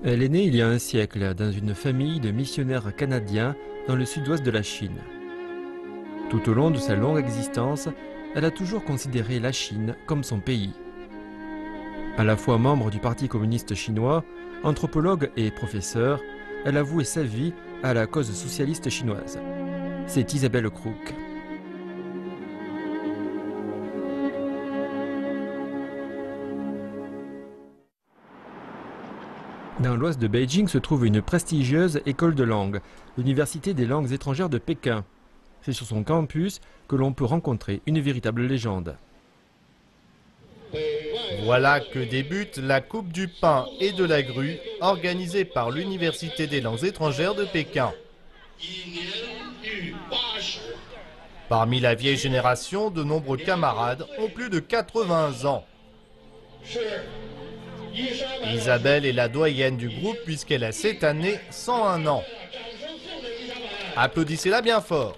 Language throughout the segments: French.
Elle est née il y a un siècle dans une famille de missionnaires canadiens dans le sud-ouest de la Chine. Tout au long de sa longue existence, elle a toujours considéré la Chine comme son pays. À la fois membre du Parti communiste chinois, anthropologue et professeur, elle a voué sa vie à la cause socialiste chinoise. C'est Isabelle Crook. Dans l'ouest de Beijing se trouve une prestigieuse école de langue, l'Université des langues étrangères de Pékin. C'est sur son campus que l'on peut rencontrer une véritable légende. Voilà que débute la Coupe du pain et de la grue, organisée par l'Université des langues étrangères de Pékin. Parmi la vieille génération, de nombreux camarades ont plus de 80 ans. Isabelle est la doyenne du groupe puisqu'elle a cette année 101 ans. Applaudissez-la bien fort.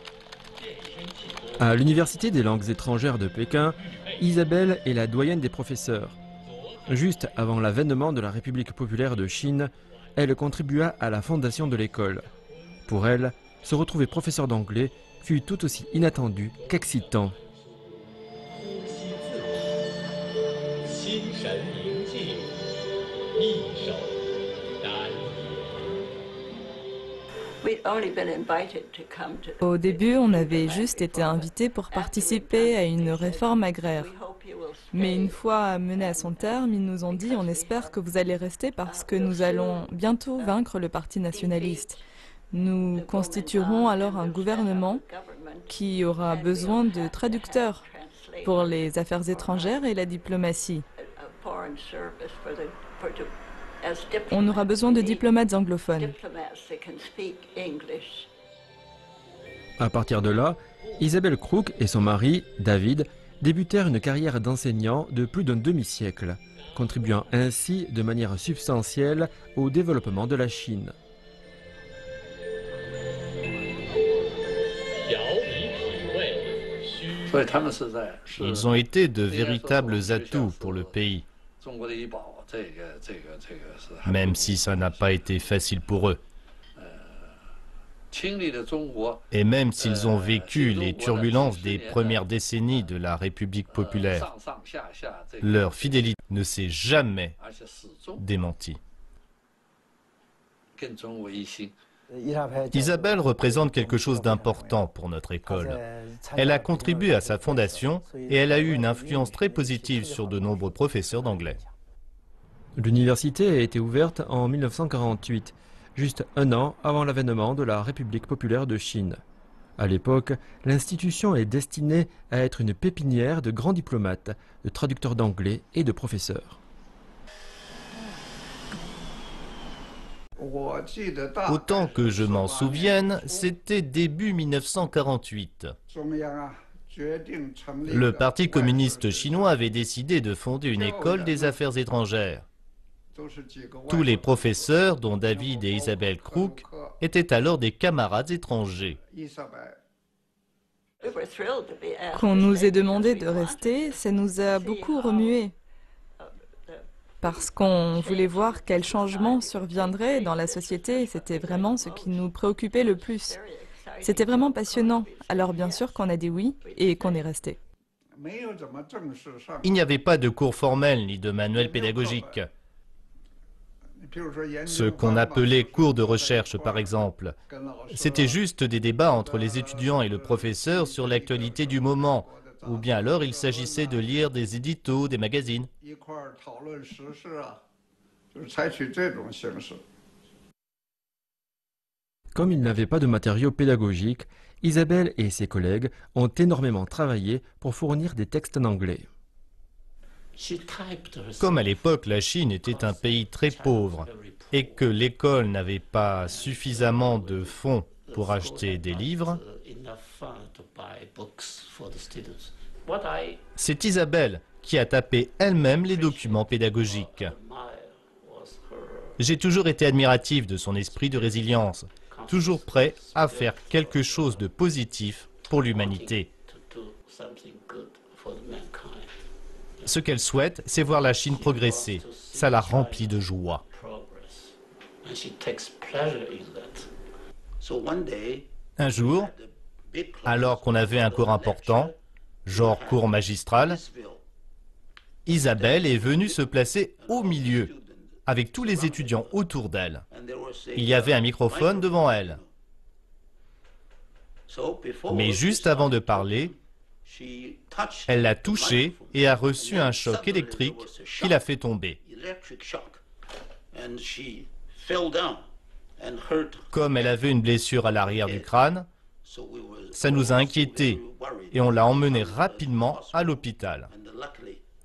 À l'Université des langues étrangères de Pékin, Isabelle est la doyenne des professeurs. Juste avant l'avènement de la République populaire de Chine, elle contribua à la fondation de l'école. Pour elle, se retrouver professeur d'anglais fut tout aussi inattendu qu'excitant. Au début, on avait juste été invités pour participer à une réforme agraire. Mais une fois menée à son terme, ils nous ont dit « On espère que vous allez rester parce que nous allons bientôt vaincre le parti nationaliste. Nous constituerons alors un gouvernement qui aura besoin de traducteurs pour les affaires étrangères et la diplomatie. On aura besoin de diplomates anglophones. » À partir de là, Isabelle Crook et son mari, David, débutèrent une carrière d'enseignant de plus d'un demi-siècle, contribuant ainsi de manière substantielle au développement de la Chine. Ils ont été de véritables atouts pour le pays, même si ça n'a pas été facile pour eux. Et même s'ils ont vécu les turbulences des premières décennies de la République populaire, leur fidélité ne s'est jamais démentie. Isabelle représente quelque chose d'important pour notre école. Elle a contribué à sa fondation et elle a eu une influence très positive sur de nombreux professeurs d'anglais. L'université a été ouverte en 1948, juste un an avant l'avènement de la République populaire de Chine. À l'époque, l'institution est destinée à être une pépinière de grands diplomates, de traducteurs d'anglais et de professeurs. Autant que je m'en souvienne, c'était début 1948. Le Parti communiste chinois avait décidé de fonder une école des affaires étrangères. Tous les professeurs, dont David et Isabelle Crook, étaient alors des camarades étrangers. Qu'on nous ait demandé de rester, ça nous a beaucoup remué. Parce qu'on voulait voir quel changement surviendrait dans la société, c'était vraiment ce qui nous préoccupait le plus. C'était vraiment passionnant, alors bien sûr qu'on a dit oui et qu'on est resté. Il n'y avait pas de cours formels ni de manuel pédagogique. Ce qu'on appelait cours de recherche, par exemple. C'était juste des débats entre les étudiants et le professeur sur l'actualité du moment, ou bien alors il s'agissait de lire des éditos, des magazines. Comme il n'avait pas de matériaux pédagogiques, Isabelle et ses collègues ont énormément travaillé pour fournir des textes en anglais. Comme à l'époque, la Chine était un pays très pauvre et que l'école n'avait pas suffisamment de fonds pour acheter des livres, c'est Isabelle qui a tapé elle-même les documents pédagogiques. J'ai toujours été admiratif de son esprit de résilience, toujours prêt à faire quelque chose de positif pour l'humanité. Ce qu'elle souhaite, c'est voir la Chine progresser. Ça la remplit de joie. Un jour, alors qu'on avait un cours important, genre cours magistral, Isabelle est venue se placer au milieu, avec tous les étudiants autour d'elle. Il y avait un microphone devant elle. Mais juste avant de parler, elle l'a touché et a reçu un choc électrique qui l'a fait tomber. Comme elle avait une blessure à l'arrière du crâne, ça nous a inquiétés et on l'a emmenée rapidement à l'hôpital.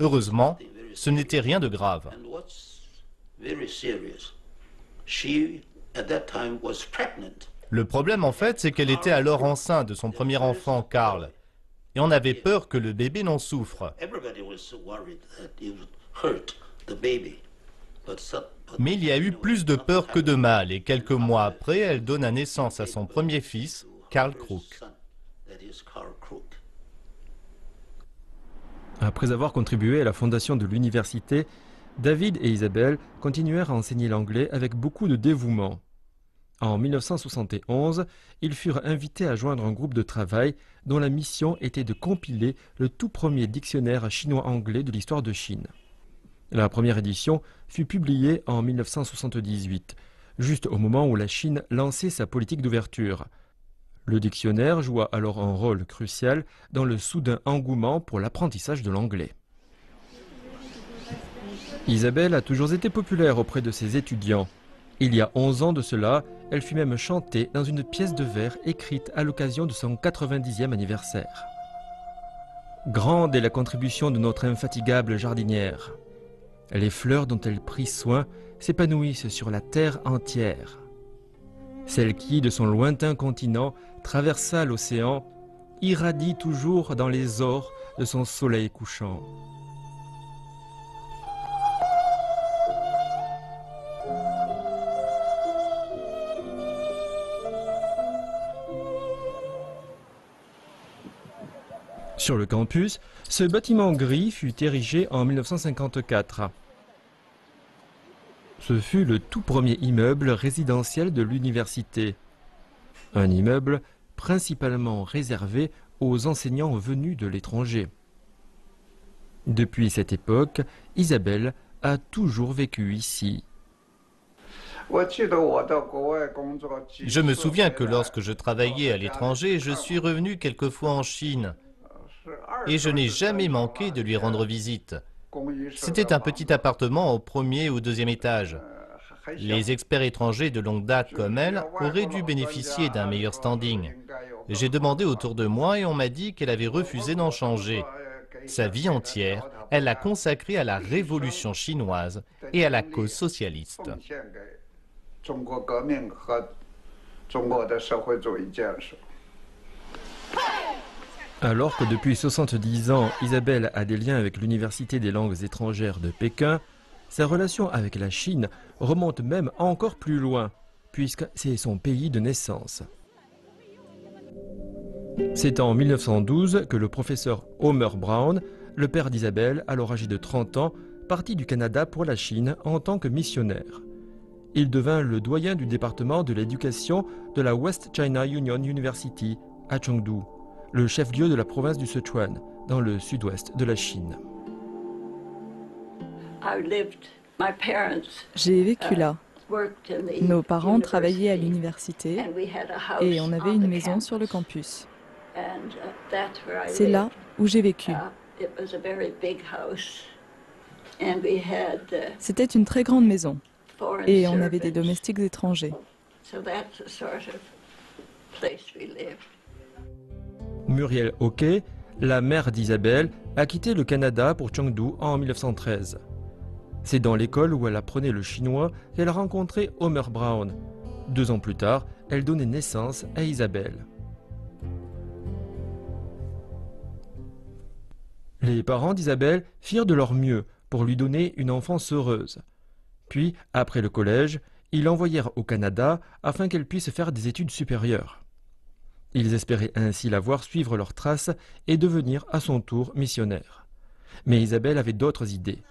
Heureusement, ce n'était rien de grave. Le problème en fait, c'est qu'elle était alors enceinte de son premier enfant, Carl, et on avait peur que le bébé n'en souffre. Mais il y a eu plus de peur que de mal, et quelques mois après, elle donne naissance à son premier fils, Carl Crook. Après avoir contribué à la fondation de l'université, David et Isabelle continuèrent à enseigner l'anglais avec beaucoup de dévouement. En 1971, ils furent invités à joindre un groupe de travail dont la mission était de compiler le tout premier dictionnaire chinois-anglais de l'histoire de Chine. La première édition fut publiée en 1978, juste au moment où la Chine lançait sa politique d'ouverture. Le dictionnaire joua alors un rôle crucial dans le soudain engouement pour l'apprentissage de l'anglais. Isabelle a toujours été populaire auprès de ses étudiants. Il y a 11 ans de cela, elle fut même chantée dans une pièce de vers écrite à l'occasion de son 90e anniversaire. Grande est la contribution de notre infatigable jardinière. Les fleurs dont elle prit soin s'épanouissent sur la terre entière. Celle qui, de son lointain continent, traversa l'océan, irradie toujours dans les ors de son soleil couchant. Sur le campus, ce bâtiment gris fut érigé en 1954. Ce fut le tout premier immeuble résidentiel de l'université. Un immeuble principalement réservé aux enseignants venus de l'étranger. Depuis cette époque, Isabelle a toujours vécu ici. Je me souviens que lorsque je travaillais à l'étranger, je suis revenu quelquefois en Chine. Et je n'ai jamais manqué de lui rendre visite. C'était un petit appartement au premier ou deuxième étage. Les experts étrangers de longue date comme elle auraient dû bénéficier d'un meilleur standing. J'ai demandé autour de moi et on m'a dit qu'elle avait refusé d'en changer. Sa vie entière, elle l'a consacrée à la révolution chinoise et à la cause socialiste. Alors que depuis 70 ans, Isabelle a des liens avec l'Université des langues étrangères de Pékin, sa relation avec la Chine remonte même encore plus loin, puisque c'est son pays de naissance. C'est en 1912 que le professeur Homer Brown, le père d'Isabelle, alors âgé de 30 ans, partit du Canada pour la Chine en tant que missionnaire. Il devint le doyen du département de l'éducation de la West China Union University à Chengdu, le chef-lieu de la province du Sichuan, dans le sud-ouest de la Chine. J'ai vécu là. Nos parents travaillaient à l'université et on avait une maison sur le campus. C'est là où j'ai vécu. C'était une très grande maison et on avait des domestiques étrangers. Muriel Hockey, la mère d'Isabelle, a quitté le Canada pour Chengdu en 1913. C'est dans l'école où elle apprenait le chinois qu'elle a rencontré Homer Brown. 2 ans plus tard, elle donnait naissance à Isabelle. Les parents d'Isabelle firent de leur mieux pour lui donner une enfance heureuse. Puis, après le collège, ils l'envoyèrent au Canada afin qu'elle puisse faire des études supérieures. Ils espéraient ainsi la voir suivre leurs traces et devenir à son tour missionnaire. Mais Isabelle avait d'autres idées.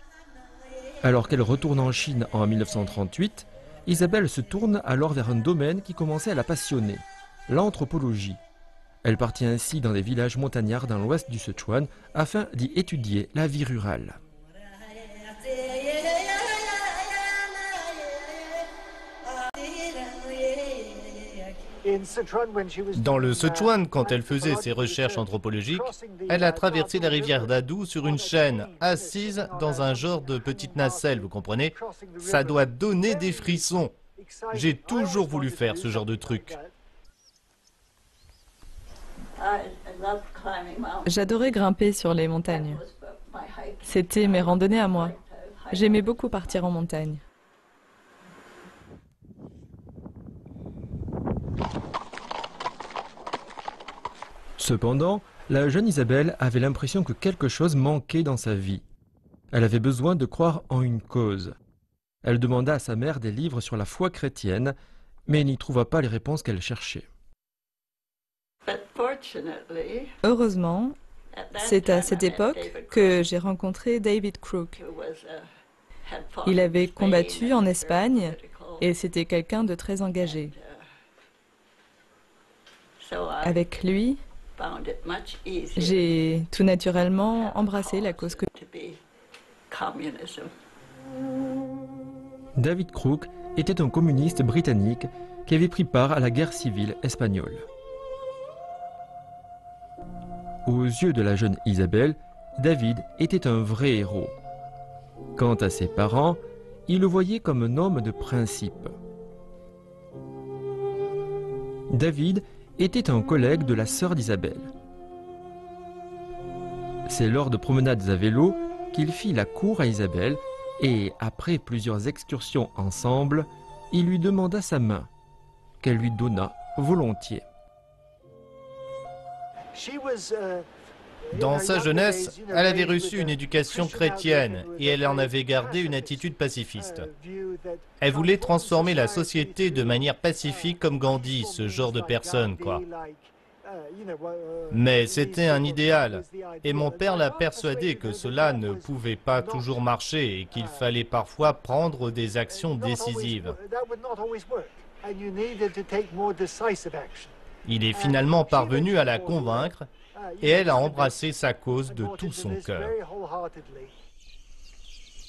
Alors qu'elle retourne en Chine en 1938, Isabelle se tourne alors vers un domaine qui commençait à la passionner, l'anthropologie. Elle partit ainsi dans des villages montagnards dans l'ouest du Sichuan afin d'y étudier la vie rurale. Dans le Sichuan, quand elle faisait ses recherches anthropologiques, elle a traversé la rivière Dadu sur une chaîne, assise dans un genre de petite nacelle, vous comprenez? Ça doit donner des frissons. J'ai toujours voulu faire ce genre de truc. J'adorais grimper sur les montagnes. C'était mes randonnées à moi. J'aimais beaucoup partir en montagne. Cependant, la jeune Isabelle avait l'impression que quelque chose manquait dans sa vie. Elle avait besoin de croire en une cause. Elle demanda à sa mère des livres sur la foi chrétienne, mais n'y trouva pas les réponses qu'elle cherchait. Heureusement, c'est à cette époque que j'ai rencontré David Crook. Il avait combattu en Espagne et c'était quelqu'un de très engagé. Avec lui, j'ai tout naturellement embrassé la cause communiste. David Crook était un communiste britannique qui avait pris part à la guerre civile espagnole. Aux yeux de la jeune Isabelle, David était un vrai héros. Quant à ses parents, ils le voyaient comme un homme de principe. David était un collègue de la sœur d'Isabelle. C'est lors de promenades à vélo qu'il fit la cour à Isabelle et, après plusieurs excursions ensemble, il lui demanda sa main, qu'elle lui donna volontiers. Dans sa jeunesse, elle avait reçu une éducation chrétienne et elle en avait gardé une attitude pacifiste. Elle voulait transformer la société de manière pacifique comme Gandhi, ce genre de personne, quoi. Mais c'était un idéal et mon père l'a persuadé que cela ne pouvait pas toujours marcher et qu'il fallait parfois prendre des actions décisives. Il est finalement parvenu à la convaincre et elle a embrassé sa cause de tout son cœur.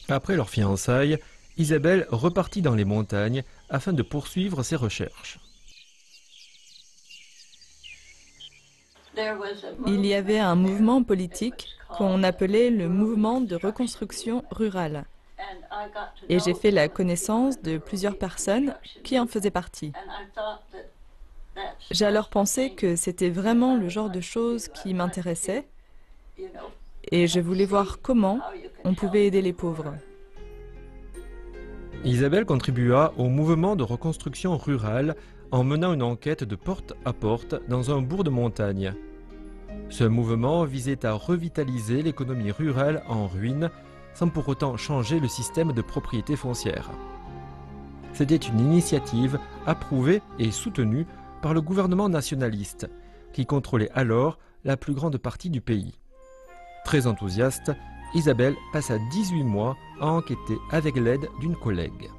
Après leur fiançailles, Isabelle repartit dans les montagnes afin de poursuivre ses recherches. Il y avait un mouvement politique qu'on appelait le mouvement de reconstruction rurale. Et j'ai fait la connaissance de plusieurs personnes qui en faisaient partie. J'ai alors pensé que c'était vraiment le genre de choses qui m'intéressait et je voulais voir comment on pouvait aider les pauvres. Isabelle contribua au mouvement de reconstruction rurale en menant une enquête de porte à porte dans un bourg de montagne. Ce mouvement visait à revitaliser l'économie rurale en ruine sans pour autant changer le système de propriété foncière. C'était une initiative approuvée et soutenue par le gouvernement nationaliste, qui contrôlait alors la plus grande partie du pays. Très enthousiaste, Isabelle passa 18 mois à enquêter avec l'aide d'une collègue.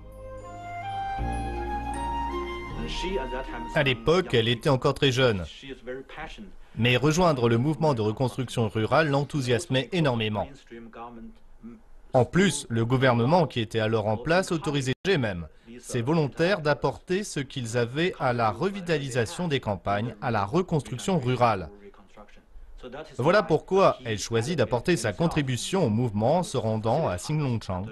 À l'époque, elle était encore très jeune. Mais rejoindre le mouvement de reconstruction rurale l'enthousiasmait énormément. En plus, le gouvernement qui était alors en place autorisait même ces volontaires d'apporter ce qu'ils avaient à la revitalisation des campagnes, à la reconstruction rurale. Voilà pourquoi elle choisit d'apporter sa contribution au mouvement en se rendant à Xinlongchang.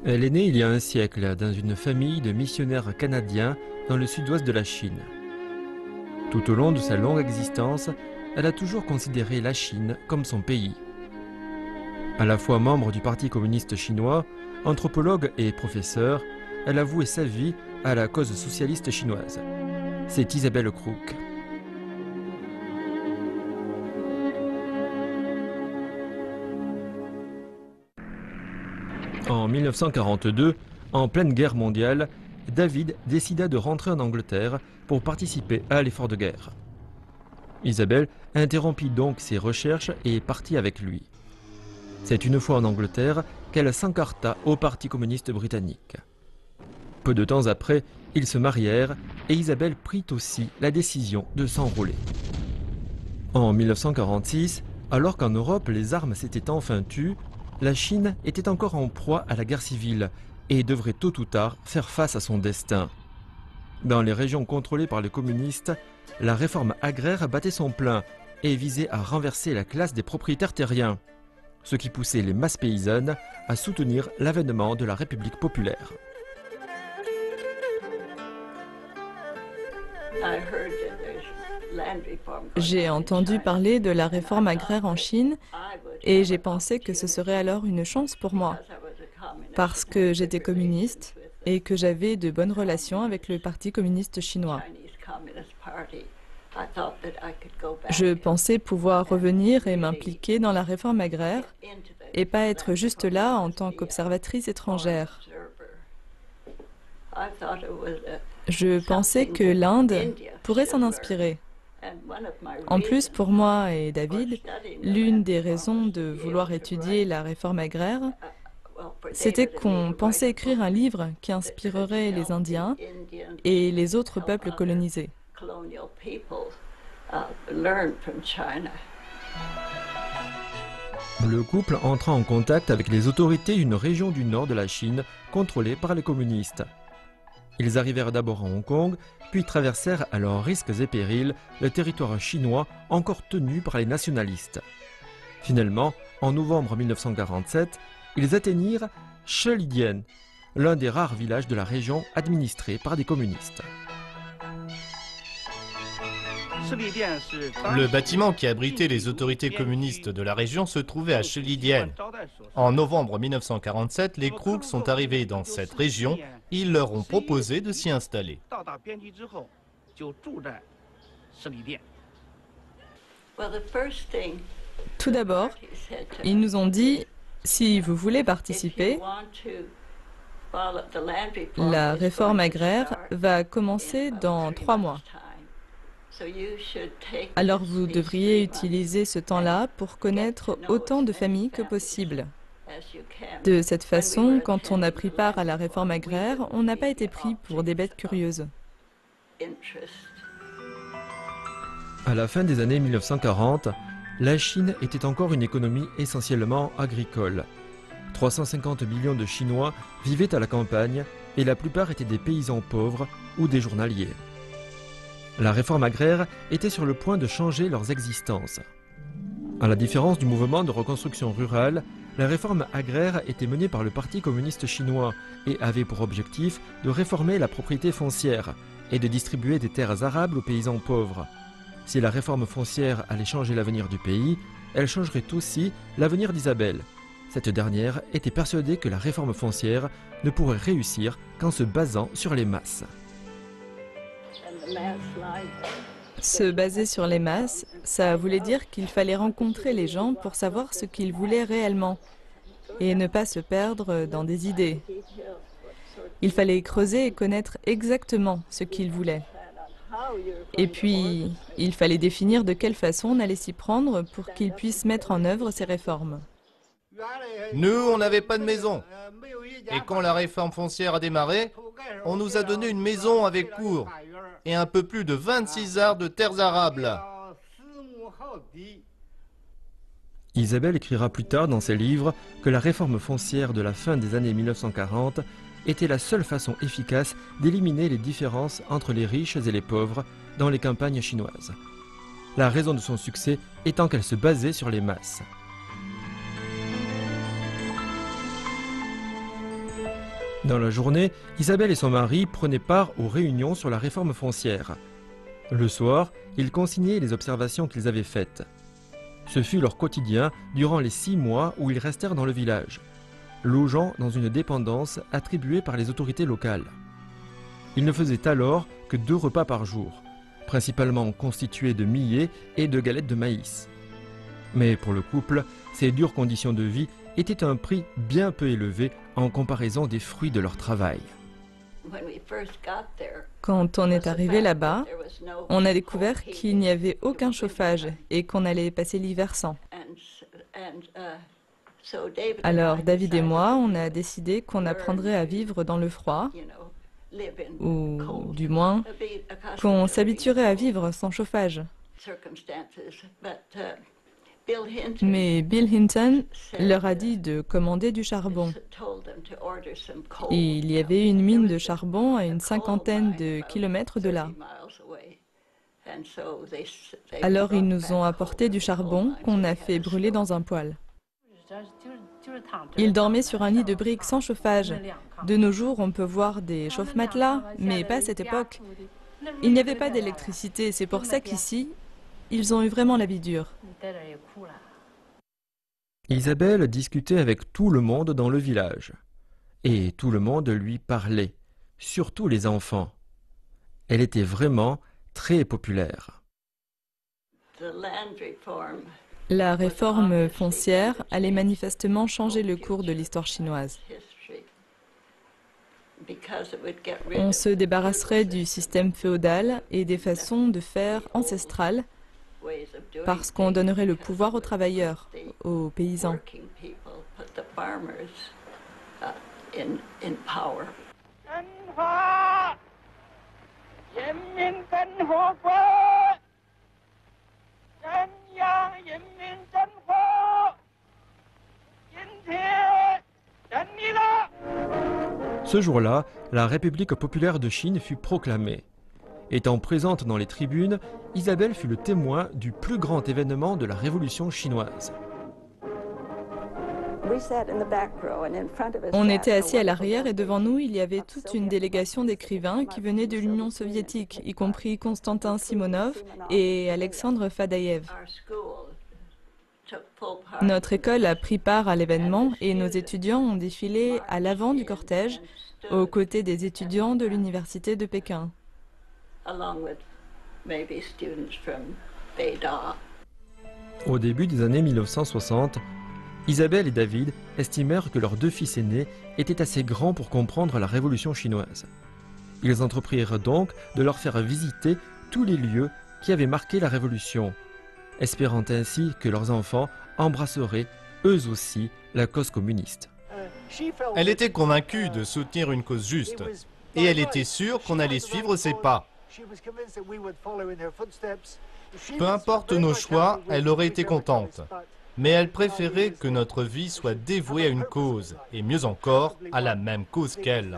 Elle est née il y a un siècle dans une famille de missionnaires canadiens dans le sud-ouest de la Chine. Tout au long de sa longue existence, elle a toujours considéré la Chine comme son pays. À la fois membre du Parti communiste chinois, anthropologue et professeur, elle a voué sa vie à la cause socialiste chinoise. C'est Isabelle Crook. En 1942, en pleine guerre mondiale, David décida de rentrer en Angleterre pour participer à l'effort de guerre. Isabelle interrompit donc ses recherches et partit avec lui. C'est une fois en Angleterre qu'elle s'encarta au Parti communiste britannique. Peu de temps après, ils se marièrent et Isabelle prit aussi la décision de s'enrôler. En 1946, alors qu'en Europe les armes s'étaient enfin tues, la Chine était encore en proie à la guerre civile et devrait tôt ou tard faire face à son destin. Dans les régions contrôlées par les communistes, la réforme agraire battait son plein et visait à renverser la classe des propriétaires terriens, ce qui poussait les masses paysannes à soutenir l'avènement de la République populaire. J'ai entendu parler de la réforme agraire en Chine et j'ai pensé que ce serait alors une chance pour moi, parce que j'étais communiste et que j'avais de bonnes relations avec le Parti communiste chinois. Je pensais pouvoir revenir et m'impliquer dans la réforme agraire et pas être juste là en tant qu'observatrice étrangère. Je pensais que l'Inde pourrait s'en inspirer. En plus, pour moi et David, l'une des raisons de vouloir étudier la réforme agraire, c'était qu'on pensait écrire un livre qui inspirerait les Indiens et les autres peuples colonisés. Le couple entra en contact avec les autorités d'une région du nord de la Chine contrôlée par les communistes. Ils arrivèrent d'abord à Hong Kong, puis traversèrent à leurs risques et périls le territoire chinois encore tenu par les nationalistes. Finalement, en novembre 1947, ils atteignirent Shilidien, l'un des rares villages de la région administrés par des communistes. Le bâtiment qui abritait les autorités communistes de la région se trouvait à Shilidien. En novembre 1947, les Krug sont arrivés dans cette région. Ils leur ont proposé de s'y installer. Tout d'abord, ils nous ont dit, si vous voulez participer, la réforme agraire va commencer dans 3 mois. Alors vous devriez utiliser ce temps-là pour connaître autant de familles que possible. De cette façon, quand on a pris part à la réforme agraire, on n'a pas été pris pour des bêtes curieuses. À la fin des années 1940, la Chine était encore une économie essentiellement agricole. 350 millions de Chinois vivaient à la campagne et la plupart étaient des paysans pauvres ou des journaliers. La réforme agraire était sur le point de changer leurs existences. À la différence du mouvement de reconstruction rurale, la réforme agraire était menée par le Parti communiste chinois et avait pour objectif de réformer la propriété foncière et de distribuer des terres arables aux paysans pauvres. Si la réforme foncière allait changer l'avenir du pays, elle changerait aussi l'avenir d'Isabelle. Cette dernière était persuadée que la réforme foncière ne pourrait réussir qu'en se basant sur les masses. Se baser sur les masses, ça voulait dire qu'il fallait rencontrer les gens pour savoir ce qu'ils voulaient réellement et ne pas se perdre dans des idées. Il fallait creuser et connaître exactement ce qu'ils voulaient. Et puis, il fallait définir de quelle façon on allait s'y prendre pour qu'ils puissent mettre en œuvre ces réformes. Nous, on n'avait pas de maison. Et quand la réforme foncière a démarré, on nous a donné une maison avec cour et un peu plus de 26 arts de terres arables. Isabelle écrira plus tard dans ses livres que la réforme foncière de la fin des années 1940 était la seule façon efficace d'éliminer les différences entre les riches et les pauvres dans les campagnes chinoises. La raison de son succès étant qu'elle se basait sur les masses. Dans la journée, Isabelle et son mari prenaient part aux réunions sur la réforme foncière. Le soir, ils consignaient les observations qu'ils avaient faites. Ce fut leur quotidien durant les 6 mois où ils restèrent dans le village, logeant dans une dépendance attribuée par les autorités locales. Ils ne faisaient alors que 2 repas par jour, principalement constitués de millet et de galettes de maïs. Mais pour le couple, ces dures conditions de vie était un prix bien peu élevé en comparaison des fruits de leur travail. Quand on est arrivé là-bas, on a découvert qu'il n'y avait aucun chauffage et qu'on allait passer l'hiver sans. Alors David et moi, on a décidé qu'on apprendrait à vivre dans le froid, ou du moins qu'on s'habituerait à vivre sans chauffage. Mais Bill Hinton leur a dit de commander du charbon. Il y avait une mine de charbon à une 50aine de kilomètres de là. Alors ils nous ont apporté du charbon qu'on a fait brûler dans un poêle. Ils dormaient sur un lit de briques sans chauffage. De nos jours, on peut voir des chauffe-matelas, mais pas à cette époque. Il n'y avait pas d'électricité, c'est pour ça qu'ici, ils ont eu vraiment la vie dure. Isabelle discutait avec tout le monde dans le village. Et tout le monde lui parlait, surtout les enfants. Elle était vraiment très populaire. La réforme foncière allait manifestement changer le cours de l'histoire chinoise. On se débarrasserait du système féodal et des façons de faire ancestrales parce qu'on donnerait le pouvoir aux travailleurs, aux paysans. Ce jour-là, la République populaire de Chine fut proclamée. Étant présente dans les tribunes, Isabelle fut le témoin du plus grand événement de la Révolution chinoise. On était assis à l'arrière et devant nous, il y avait toute une délégation d'écrivains qui venaient de l'Union soviétique, y compris Konstantin Simonov et Alexandre Fadaïev. Notre école a pris part à l'événement et nos étudiants ont défilé à l'avant du cortège, aux côtés des étudiants de l'université de Pékin. Au début des années 1960, Isabelle et David estimèrent que leurs deux fils aînés étaient assez grands pour comprendre la révolution chinoise. Ils entreprirent donc de leur faire visiter tous les lieux qui avaient marqué la révolution, espérant ainsi que leurs enfants embrasseraient eux aussi la cause communiste. Elle était convaincue de soutenir une cause juste, et elle était sûre qu'on allait suivre ses pas. Peu importe nos choix, elle aurait été contente. Mais elle préférait que notre vie soit dévouée à une cause, et mieux encore, à la même cause qu'elle.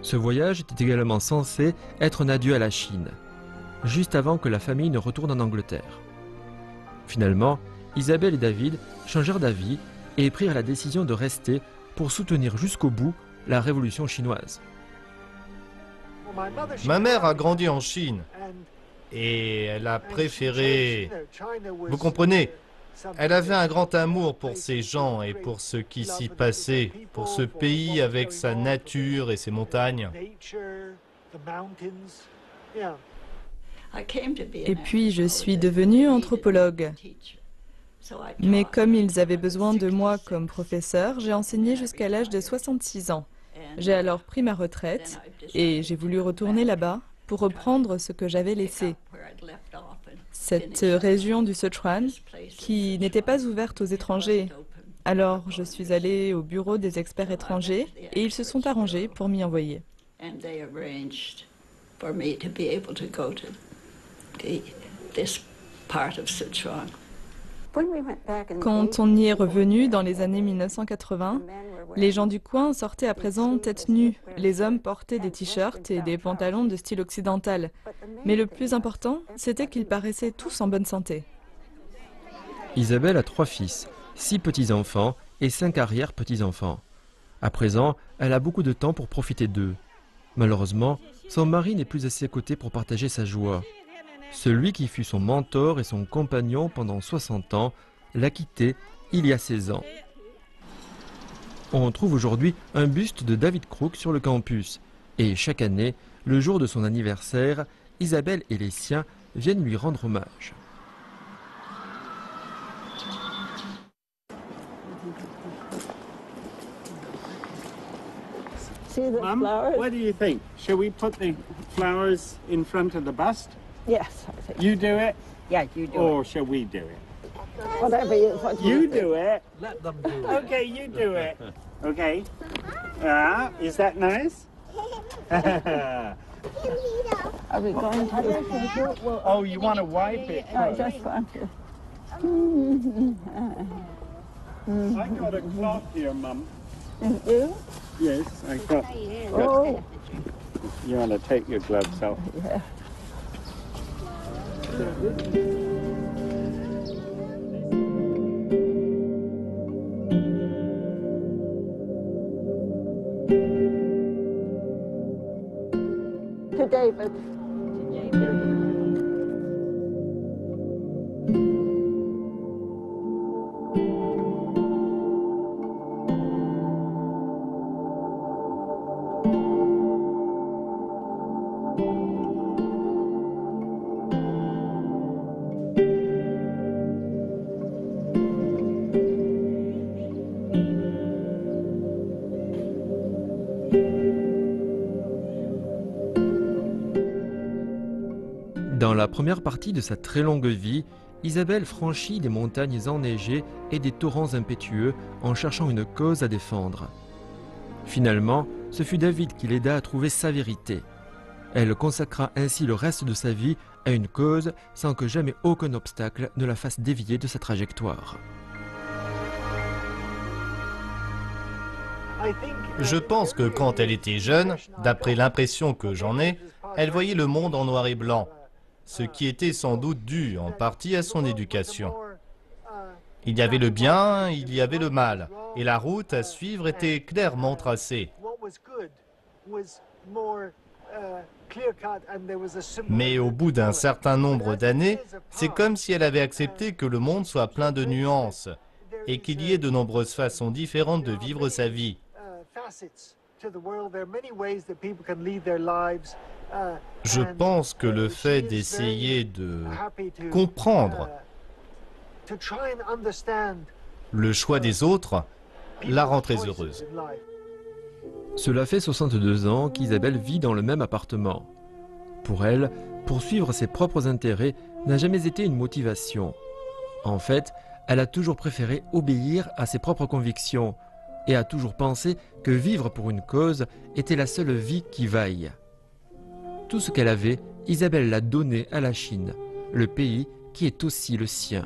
Ce voyage était également censé être un adieu à la Chine, juste avant que la famille ne retourne en Angleterre. Finalement, Isabelle et David changèrent d'avis et prirent la décision de rester pour soutenir jusqu'au bout la révolution chinoise. Ma mère a grandi en Chine et elle a préféré... Vous comprenez, elle avait un grand amour pour ces gens et pour ce qui s'y passait, pour ce pays avec sa nature et ses montagnes. Et puis je suis devenue anthropologue. Mais comme ils avaient besoin de moi comme professeur, j'ai enseigné jusqu'à l'âge de 66 ans. J'ai alors pris ma retraite et j'ai voulu retourner là-bas pour reprendre ce que j'avais laissé. Cette région du Sichuan qui n'était pas ouverte aux étrangers. Alors je suis allée au bureau des experts étrangers et ils se sont arrangés pour m'y envoyer. Quand on y est revenu dans les années 1980, les gens du coin sortaient à présent tête nue. Les hommes portaient des t-shirts et des pantalons de style occidental. Mais le plus important, c'était qu'ils paraissaient tous en bonne santé. Isabelle a 3 fils, 6 petits-enfants et 5 arrière-petits-enfants. À présent, elle a beaucoup de temps pour profiter d'eux. Malheureusement, son mari n'est plus à ses côtés pour partager sa joie. Celui qui fut son mentor et son compagnon pendant 60 ans l'a quitté il y a 16 ans. On trouve aujourd'hui un buste de David Crook sur le campus. Et chaque année, le jour de son anniversaire, Isabelle et les siens viennent lui rendre hommage. See the Mum, flowers? what do you think? Shall we put the flowers in front of the bust? Yes, I think. You do it, Yeah, you do or shall we do it? it. Whatever what You think. do it. Let them do Okay, you do it. Okay. Is that nice? Are we going to? Oh, you want to wipe it I first? just want to. I got a cloth here, Mum. You? Yes, I got. Oh, You want to take your gloves off? yeah. To David. Dans la première partie de sa très longue vie, Isabelle franchit des montagnes enneigées et des torrents impétueux en cherchant une cause à défendre. Finalement, ce fut David qui l'aida à trouver sa vérité. Elle consacra ainsi le reste de sa vie à une cause sans que jamais aucun obstacle ne la fasse dévier de sa trajectoire. Je pense que quand elle était jeune, d'après l'impression que j'en ai, elle voyait le monde en noir et blanc, ce qui était sans doute dû en partie à son éducation. Il y avait le bien, il y avait le mal, et la route à suivre était clairement tracée. Mais au bout d'un certain nombre d'années, c'est comme si elle avait accepté que le monde soit plein de nuances et qu'il y ait de nombreuses façons différentes de vivre sa vie. Je pense que le fait d'essayer de comprendre le choix des autres la rend très heureuse. Cela fait 62 ans qu'Isabelle vit dans le même appartement. Pour elle, poursuivre ses propres intérêts n'a jamais été une motivation. En fait, elle a toujours préféré obéir à ses propres convictions et a toujours pensé que vivre pour une cause était la seule vie qui vaille. Tout ce qu'elle avait, Isabelle l'a donné à la Chine, le pays qui est aussi le sien.